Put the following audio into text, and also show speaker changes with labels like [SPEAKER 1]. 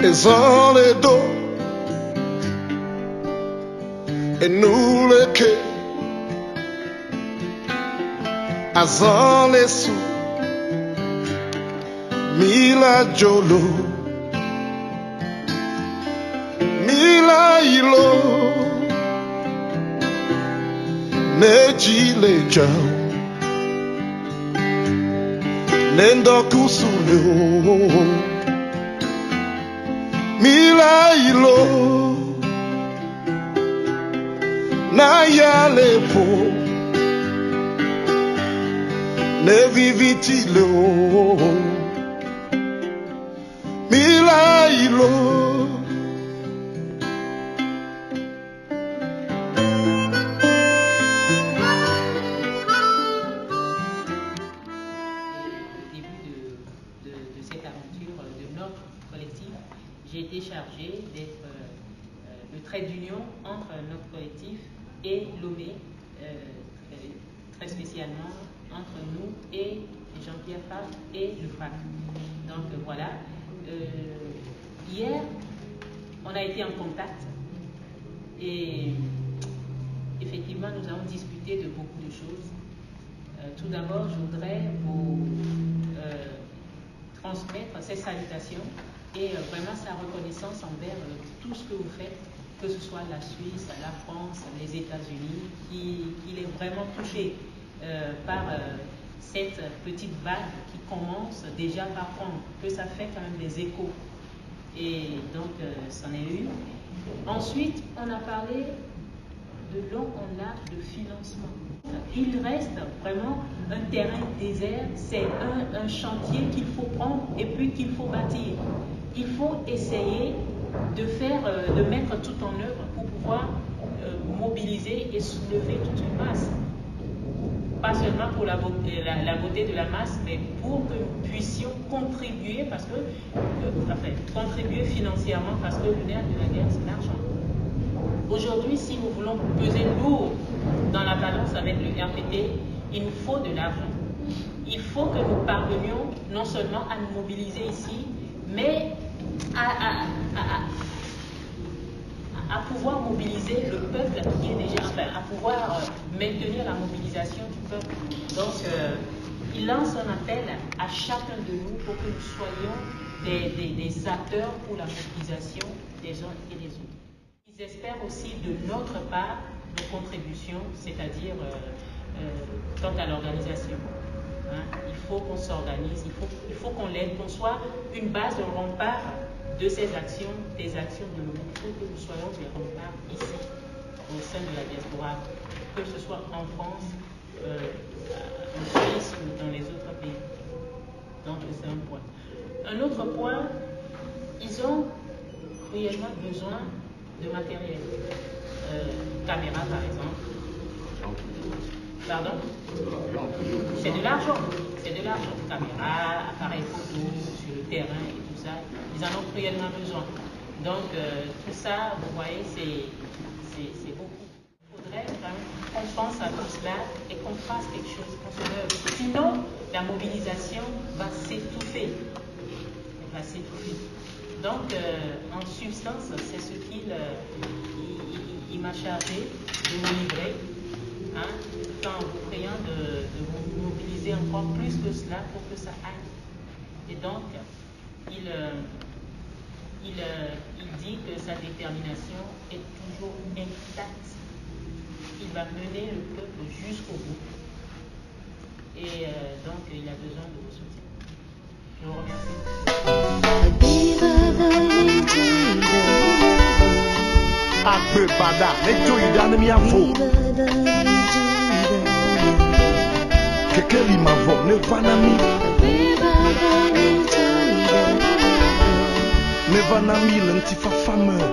[SPEAKER 1] les ans les dos et nous les quais azan les sous mila jolo mila ilo neji le jao nendo kusule mila ilo na ya lepo ne vivitile mila ilo.
[SPEAKER 2] J'ai été chargée d'être le trait d'union entre notre collectif et Lomé, très spécialement entre nous et Jean-Pierre Favre et le FRAC. Donc voilà, hier on a été en contact et effectivement nous avons discuté de beaucoup de choses. Tout d'abord, je voudrais vous transmettre ces salutations et vraiment sa reconnaissance envers tout ce que vous faites, que ce soit la Suisse, la France, les États-Unis, qu'il est vraiment touché par cette petite vague qui commence déjà par prendre, que ça fait quand même des échos. Et donc, c'en est une. Ensuite, on a parlé de long en large de financement. Il reste vraiment un terrain désert, c'est un chantier qu'il faut prendre et puis qu'il faut bâtir. Il faut essayer de mettre tout en œuvre pour pouvoir mobiliser et soulever toute une masse. Pas seulement pour la beauté de la masse, mais pour que nous puissions contribuer, contribuer financièrement, parce que le nerf de la guerre, c'est l'argent. Aujourd'hui, si nous voulons peser lourd dans la balance avec le RPT, il nous faut de l'argent. Il faut que nous parvenions non seulement à nous mobiliser ici, mais à pouvoir mobiliser le peuple qui est déjà, à pouvoir maintenir la mobilisation du peuple. Donc, il lance un appel à chacun de nous pour que nous soyons des acteurs pour la mobilisation des uns et des autres. Ils espèrent aussi de notre part nos contributions, c'est-à-dire quant à l'organisation. Il faut qu'on s'organise, il faut qu'on l'aide, qu'on soit une base, un rempart de ces actions, des actions de l'ONU. Il faut que nous soyons des remparts ici, au sein de la diaspora, que ce soit en France, en Suisse ou dans les autres pays. Donc c'est un point. Un autre point, ils ont réellement besoin de matériel. Caméra par exemple. Pardon? C'est de l'argent. C'est de l'argent. Caméra, appareil photo, sur le terrain et tout ça. Ils en ont cruellement besoin. Donc, tout ça, vous voyez, c'est beaucoup. Il faudrait qu'on pense à tout cela et qu'on fasse quelque chose, qu'on se lève. Sinon, la mobilisation va s'étouffer. Elle va s'étouffer. Donc, en substance, c'est ce qu'il m'a chargé de me livrer. En vous priant de vous mobiliser encore plus que cela pour que ça aille. Et donc, il dit que sa détermination est toujours intacte. Il va mener le peuple jusqu'au bout. Et donc, il a besoin de vos soutiens. Je vous remercie.
[SPEAKER 1] Kekeli mavo ne vanami ne vanami lentifa fameux